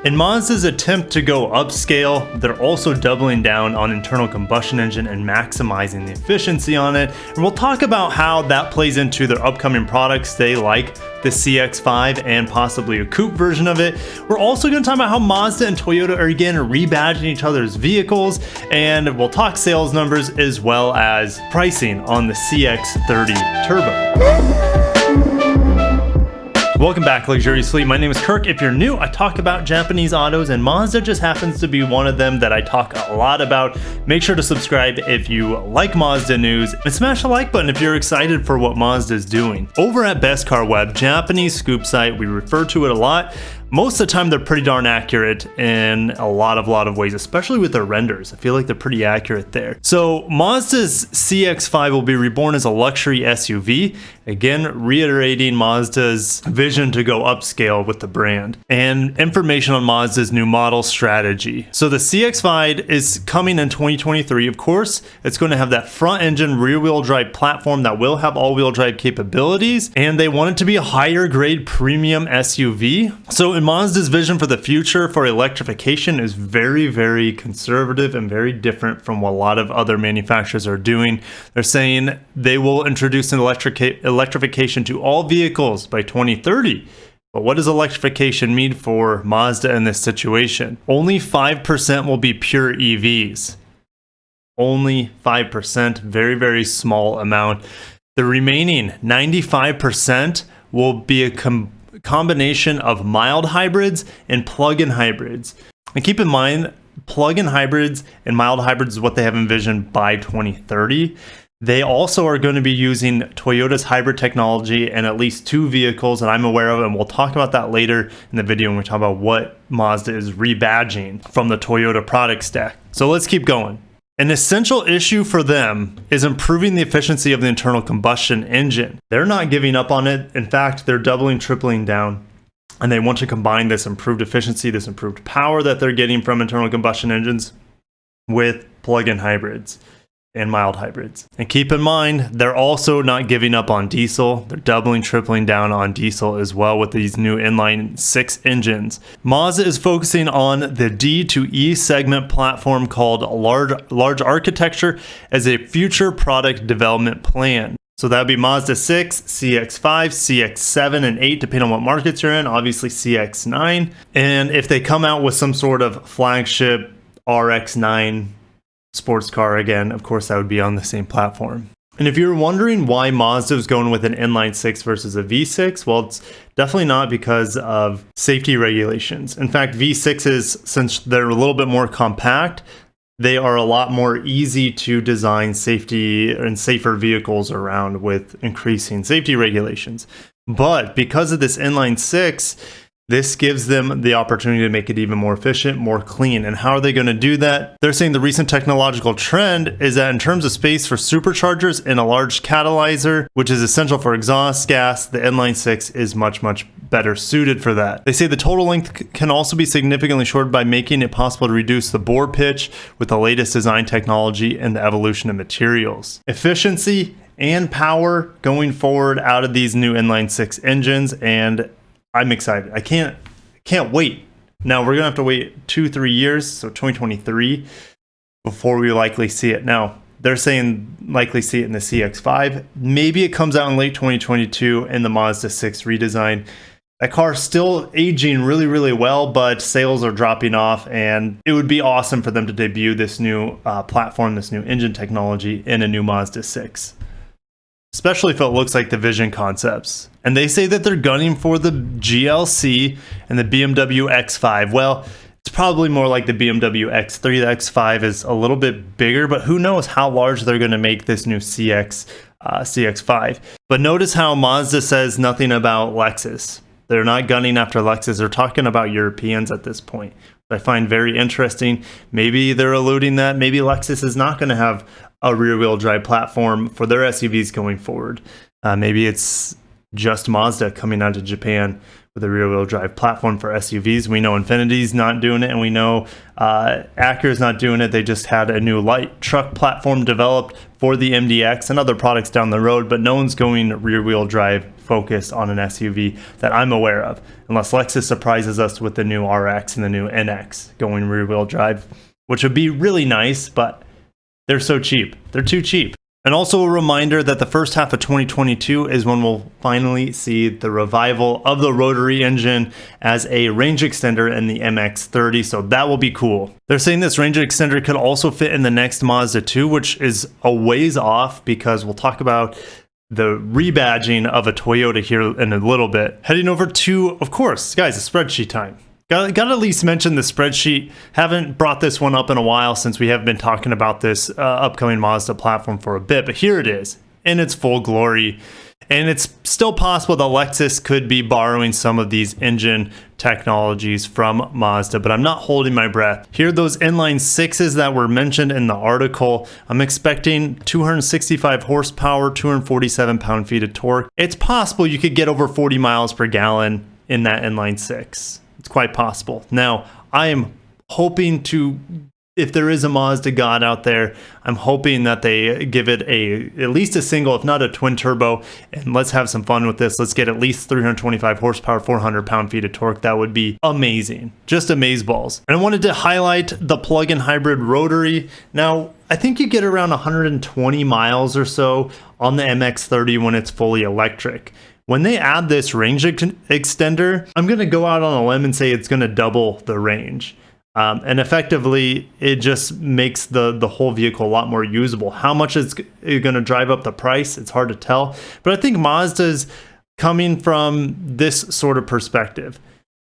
In Mazda's attempt to go upscale, they're also doubling down on internal combustion engine and maximizing the efficiency on it. And we'll talk about how that plays into their upcoming products. They like the CX-5 and possibly a coupe version of it. We're also going to talk about how Mazda and Toyota are again rebadging each other's vehicles, and we'll talk sales numbers as well as pricing on the CX-30 Turbo. Welcome back, Lexurious Fleet. My name is Kirk. If you're new, I talk about Japanese autos, and Mazda just happens to be one of them that I talk a lot about. Make sure to subscribe if you like Mazda news, and smash the like button if you're excited for what Mazda is doing. Over at Best Car Web, Japanese scoop site, we refer to it a lot. Most of the time, they're pretty darn accurate in a lot of ways, especially with their renders. I feel like they're pretty accurate there. So Mazda's CX-5 will be reborn as a luxury SUV, again, reiterating Mazda's vision to go upscale with the brand, and information on Mazda's new model strategy. So the CX-5 is coming in 2023. Of course, it's going to have that front engine rear-wheel drive platform that will have all-wheel drive capabilities, and they want it to be a higher grade premium SUV. So in Mazda's vision for the future for electrification is very conservative and very different from what a lot of other manufacturers are doing. They're saying they will introduce an electrification to all vehicles by 2030. But what does electrification mean for Mazda in this situation? Only 5% will be pure EVs. Only 5%, very small amount. The remaining 95% will be a combination of mild hybrids and plug-in hybrids. And keep in mind, plug-in hybrids and mild hybrids is what they have envisioned by 2030. They also are going to be using Toyota's hybrid technology in at least 2 vehicles that I'm aware of, and we'll talk about that later in the video when we talk about what Mazda is rebadging from the Toyota product stack. So let's keep going. An essential issue for them is improving the efficiency of the internal combustion engine. They're not giving up on it. In fact, they're doubling, tripling down, and they want to combine this improved efficiency, this improved power that they're getting from internal combustion engines with plug-in hybrids and mild hybrids. And keep in mind, they're also not giving up on diesel. They're doubling, tripling down on diesel as well with these new inline 6 engines. Mazda is focusing on the D to E segment platform called large architecture as a future product development plan. So that would be Mazda 6, CX-5, CX-7, and 8, depending on what markets you're in, obviously CX-9. And if they come out with some sort of flagship RX-9 sports car, again, of course, that would be on the same platform. And if you're wondering why Mazda is going with an inline 6 versus a V6, well, it's definitely not because of safety regulations. In fact, V6s, since they're a little bit more compact, they are a lot more easy to design safety and safer vehicles around with increasing safety regulations. But because of this inline 6, this gives them the opportunity to make it even more efficient, more clean. And how are they going to do that? They're saying the recent technological trend is that in terms of space for superchargers and a large catalyzer, which is essential for exhaust gas, the inline 6 is much better suited for that. They say the total length can also be significantly shortened by making it possible to reduce the bore pitch with the latest design technology and the evolution of materials. Efficiency and power going forward out of these new inline 6 engines, and I'm excited. I can't wait. Now we're gonna have to wait 2-3 years, so 2023, before we likely see it. Now they're saying likely see it in the CX-5. Maybe it comes out in late 2022 in the Mazda 6 redesign. That car's still aging really well, but sales are dropping off, and it would be awesome for them to debut this new platform, this new engine technology in a new Mazda 6. Especially if it looks like the Vision concepts. And they say that they're gunning for the GLC and the BMW X5. Well, it's probably more like the BMW X3. The X5 is a little bit bigger, but who knows how large they're going to make this new CX-5. But notice how Mazda says nothing about Lexus. They're not gunning after Lexus. They're talking about Europeans at this point. I find very interesting. Maybe they're alluding that maybe Lexus is not going to have a rear-wheel drive platform for their SUVs going forward. Maybe it's just Mazda coming out of Japan with a rear-wheel drive platform for SUVs. We know Infinity's not doing it, and we know Acura's not doing it. They just had a new light truck platform developed for the MDX and other products down the road, but no one's going rear-wheel drive focused on an SUV that I'm aware of, unless Lexus surprises us with the new RX and the new NX going rear-wheel drive, which would be really nice, but they're so cheap. They're too cheap. And also a reminder that the first half of 2022 is when we'll finally see the revival of the rotary engine as a range extender in the MX-30, so that will be cool. They're saying this range extender could also fit in the next Mazda 2, which is a ways off because we'll talk about the rebadging of a Toyota here in a little bit. Heading over to, of course, guys, a spreadsheet time. Got to at least mention the spreadsheet. Haven't brought this one up in a while since we have been talking about this upcoming Mazda platform for a bit, but here it is in its full glory. And it's still possible that Lexus could be borrowing some of these engine technologies from Mazda, but I'm not holding my breath. Here are those inline sixes that were mentioned in the article. I'm expecting 265 horsepower, 247 pound-feet of torque. It's possible you could get over 40 miles per gallon in that inline six. It's quite possible. Now, I am hoping to, if there is a Mazda god out there, I'm hoping that they give it at least a single, if not a twin turbo, and let's have some fun with this. Let's get at least 325 horsepower, 400 pound-feet of torque. That would be amazing. Just amazeballs. And I wanted to highlight the plug-in hybrid rotary. Now, I think you get around 120 miles or so on the MX-30 when it's fully electric. When they add this range extender, I'm going to go out on a limb and say it's going to double the range. And effectively, it just makes the whole vehicle a lot more usable. How much is it going to drive up the price? It's hard to tell. But I think Mazda's coming from this sort of perspective.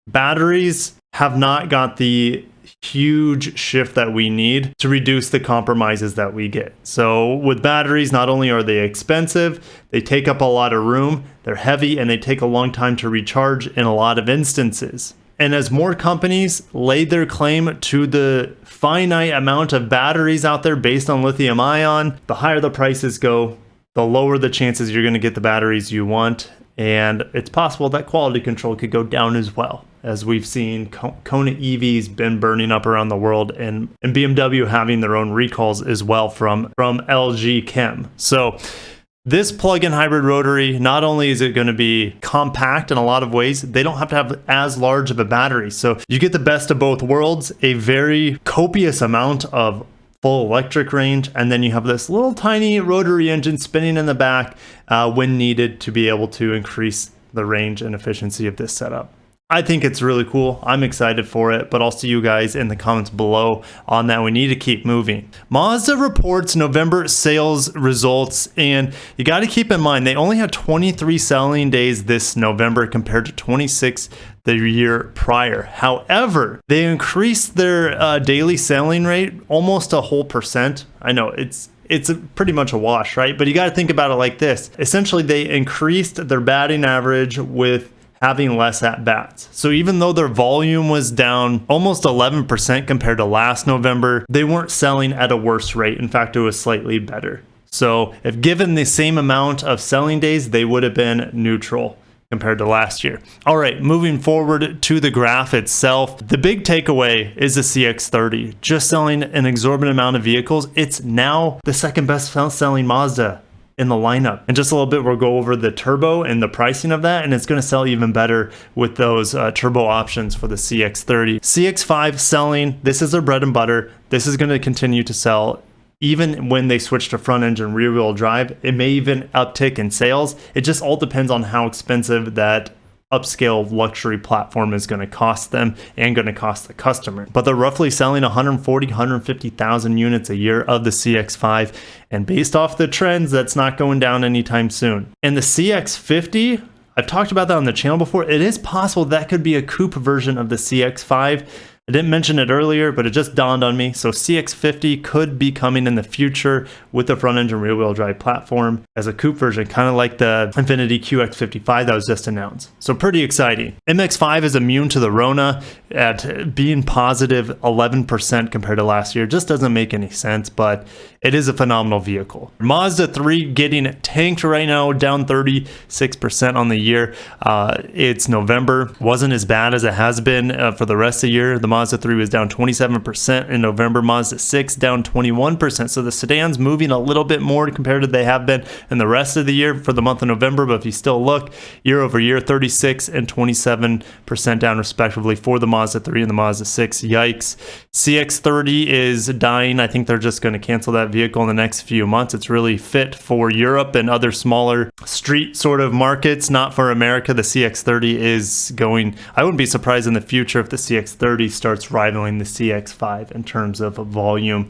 Batteries have not got the huge shift that we need to reduce the compromises that we get. So with batteries, not only are they expensive, they take up a lot of room, they're heavy, and they take a long time to recharge in a lot of instances. And as more companies laid their claim to the finite amount of batteries out there based on lithium ion, the higher the prices go, the lower the chances you're going to get the batteries you want. And it's possible that quality control could go down as well, as we've seen Kona EVs been burning up around the world, and BMW having their own recalls as well from LG Chem. So this plug-in hybrid rotary, not only is it going to be compact in a lot of ways, they don't have to have as large of a battery. So you get the best of both worlds, a very copious amount of full electric range, and then you have this little tiny rotary engine spinning in the back when needed to be able to increase the range and efficiency of this setup. I think it's really cool. I'm excited for it, but I'll see you guys in the comments below on that. We need to keep moving. Mazda reports November sales results, and you got to keep in mind they only had 23 selling days this November compared to 26 the year prior. However, they increased their daily selling rate almost a whole percent. I know it's pretty much a wash, right? But you got to think about it like this. Essentially, they increased their batting average with having less at-bats. So even though their volume was down almost 11% compared to last November, they weren't selling at a worse rate. In fact, it was slightly better. So if given the same amount of selling days, they would have been neutral compared to last year. All right, moving forward to the graph itself, the big takeaway is the CX-30. Just selling an exorbitant amount of vehicles, it's now the second best selling Mazda in the lineup. In just a little bit, we'll go over the turbo and the pricing of that, and it's going to sell even better with those turbo options for the CX-30. CX-5 selling, this is their bread and butter. This is going to continue to sell even when they switch to front engine rear wheel drive. It may even uptick in sales. It just all depends on how expensive that upscale luxury platform is going to cost them and going to cost the customer. But they're roughly selling 150,000 units a year of the CX-5, and based off the trends, that's not going down anytime soon. And the CX-50, I've talked about that on the channel before. It is possible that could be a coupe version of the CX-5. I didn't mention it earlier, but it just dawned on me. So CX-50 could be coming in the future with the front engine rear wheel drive platform as a coupe version, kind of like the Infiniti QX55 that was just announced. So pretty exciting. MX-5 is immune to the Rona at being positive 11% compared to last year. Just doesn't make any sense, but it is a phenomenal vehicle. Mazda 3 getting tanked right now, down 36% on the year. It's November. Wasn't as bad as it has been for the rest of the year. The Mazda 3 was down 27% in November. Mazda 6 down 21%. So the sedan's moving a little bit more compared to they have been in the rest of the year for the month of November. But if you still look year over year, 36 and 27% down respectively for the Mazda 3 and the Mazda 6. Yikes. CX-30 is dying. I think they're just going to cancel that vehicle in the next few months. It's really fit for Europe and other smaller street sort of markets, not for America. The CX-30 is going, I wouldn't be surprised in the future if the CX-30 starts rivaling the CX-5 in terms of volume,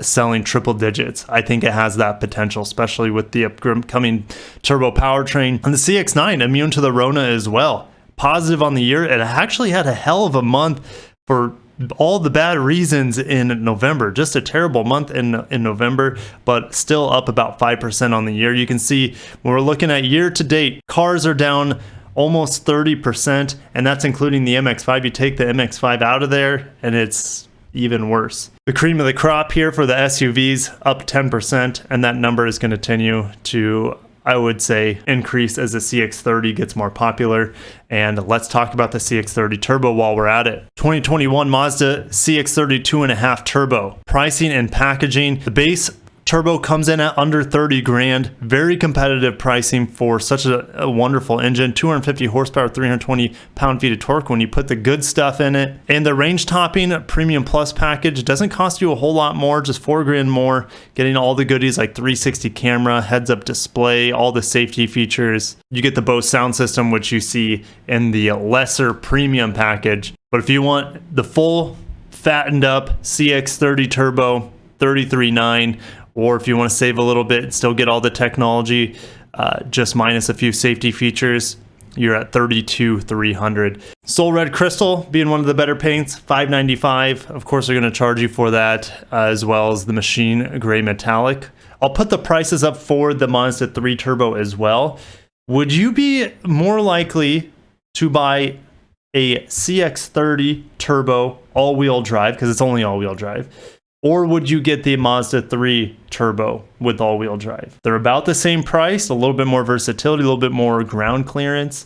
selling triple digits. I think it has that potential, especially with the upcoming turbo powertrain. And the CX-9 immune to the Rona as well. Positive on the year. It actually had a hell of a month for all the bad reasons in November. Just a terrible month in November, but still up about 5% on the year. You can see when we're looking at year to date, cars are down almost 30%, and that's including the MX-5. You take the MX-5 out of there, and it's even worse. The cream of the crop here for the SUVs, up 10%, and that number is going to continue to, I would say, increase as the CX-30 gets more popular. And let's talk about the CX-30 Turbo while we're at it. 2021 Mazda CX-30 2.5 Turbo. Pricing and packaging. The base Turbo comes in at under 30 grand. Very competitive pricing for such a wonderful engine. 250 horsepower, 320 pound-feet of torque when you put the good stuff in it. And the range topping Premium Plus package doesn't cost you a whole lot more, just 4 grand more. Getting all the goodies like 360 camera, heads-up display, all the safety features. You get the Bose sound system, which you see in the lesser premium package. But if you want the full fattened up CX-30 Turbo, 33.9, or if you want to save a little bit and still get all the technology, just minus a few safety features, you're at 32,300. Soul Red Crystal being one of the better paints, $595. Of course, they're going to charge you for that, as well as the Machine Gray Metallic. I'll put the prices up for the Mazda 3 Turbo as well. Would you be more likely to buy a CX-30 Turbo all-wheel drive, because it's only all-wheel drive, or would you get the Mazda 3 Turbo with all-wheel drive? They're about the same price, a little bit more versatility, a little bit more ground clearance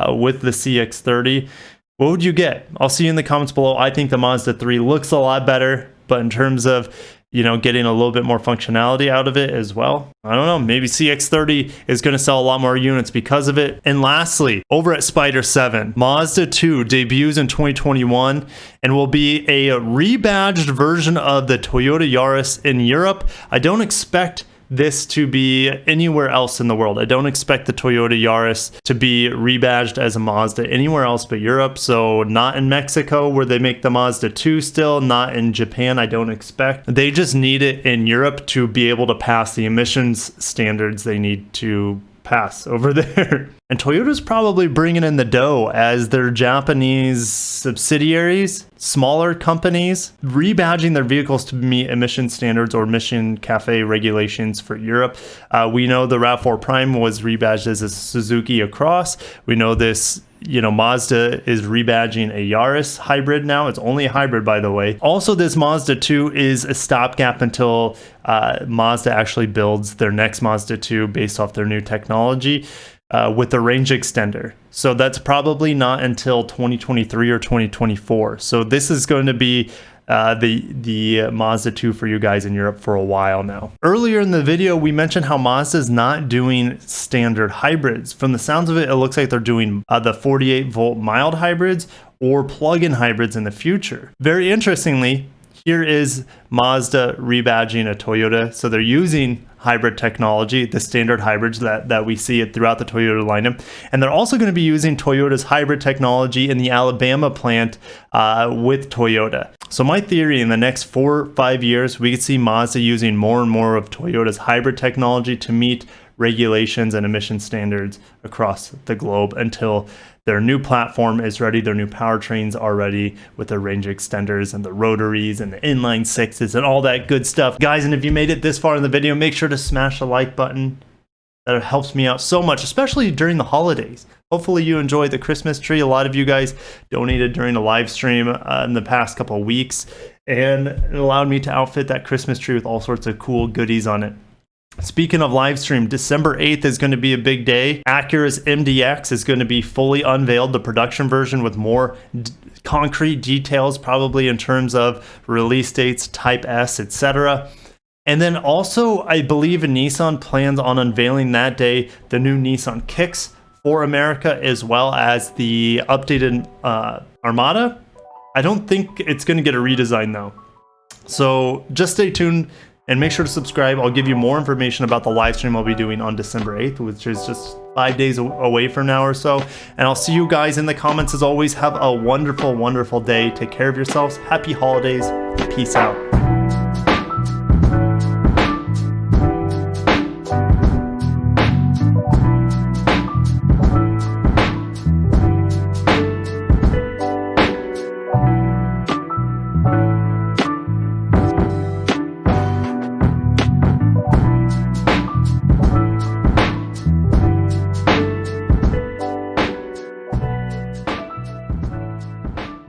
with the CX-30. What would you get? I'll see you in the comments below. I think the Mazda 3 looks a lot better, but in terms of, you know, getting a little bit more functionality out of it as well, I don't know, maybe CX-30 is going to sell a lot more units because of it. And lastly, over at Spider 7, Mazda 2 debuts in 2021 and will be a rebadged version of the Toyota Yaris in Europe. I don't expect this to be anywhere else in the world. I don't expect the Toyota Yaris to be rebadged as a Mazda anywhere else but Europe. So not in Mexico where they make the Mazda 2 still, not in Japan, I don't expect. They just need it in Europe to be able to pass the emissions standards they need to pass over there. And Toyota's probably bringing in the dough as their Japanese subsidiaries, smaller companies, rebadging their vehicles to meet emission standards or emission cafe regulations for Europe. We know the RAV4 Prime was rebadged as a Suzuki Across. We know this, you know, Mazda is rebadging a Yaris hybrid now. It's only a hybrid, by the way. Also, this Mazda 2 is a stopgap until Mazda actually builds their next Mazda 2 based off their new technology with the range extender. So that's probably not until 2023 or 2024. So this is going to be the Mazda 2 for you guys in Europe for a while now. Earlier in the video, we mentioned how Mazda is not doing standard hybrids. From the sounds of it, it looks like they're doing the 48-volt mild hybrids or plug-in hybrids in the future. Very interestingly, here is Mazda rebadging a Toyota. So they're using hybrid technology, the standard hybrids that we see it throughout the Toyota lineup. And they're also going to be using Toyota's hybrid technology in the Alabama plant with Toyota. So my theory, in the next 4 or 5 years, we could see Mazda using more and more of Toyota's hybrid technology to meet regulations and emission standards across the globe until their new platform is ready, their new powertrains are ready with their range extenders and the rotaries and the inline sixes and all that good stuff. Guys, and if you made it this far in the video, make sure to smash the like button. That helps me out so much, especially during the holidays. Hopefully you enjoyed the Christmas tree. A lot of you guys donated during the live stream in the past couple of weeks, and it allowed me to outfit that Christmas tree with all sorts of cool goodies on it. Speaking of live stream, December 8th is going to be a big day. Acura's MDX is going to be fully unveiled, the production version with more concrete details, probably in terms of release dates, Type S, etc. And then also, I believe Nissan plans on unveiling that day the new Nissan Kicks for America, as well as the updated Armada. I don't think it's going to get a redesign though. So just stay tuned and make sure to subscribe. I'll give you more information about the live stream I'll be doing on December 8th, which is just 5 days away from now or so. And I'll see you guys in the comments. As always, have a wonderful, wonderful day. Take care of yourselves. Happy holidays. Peace out.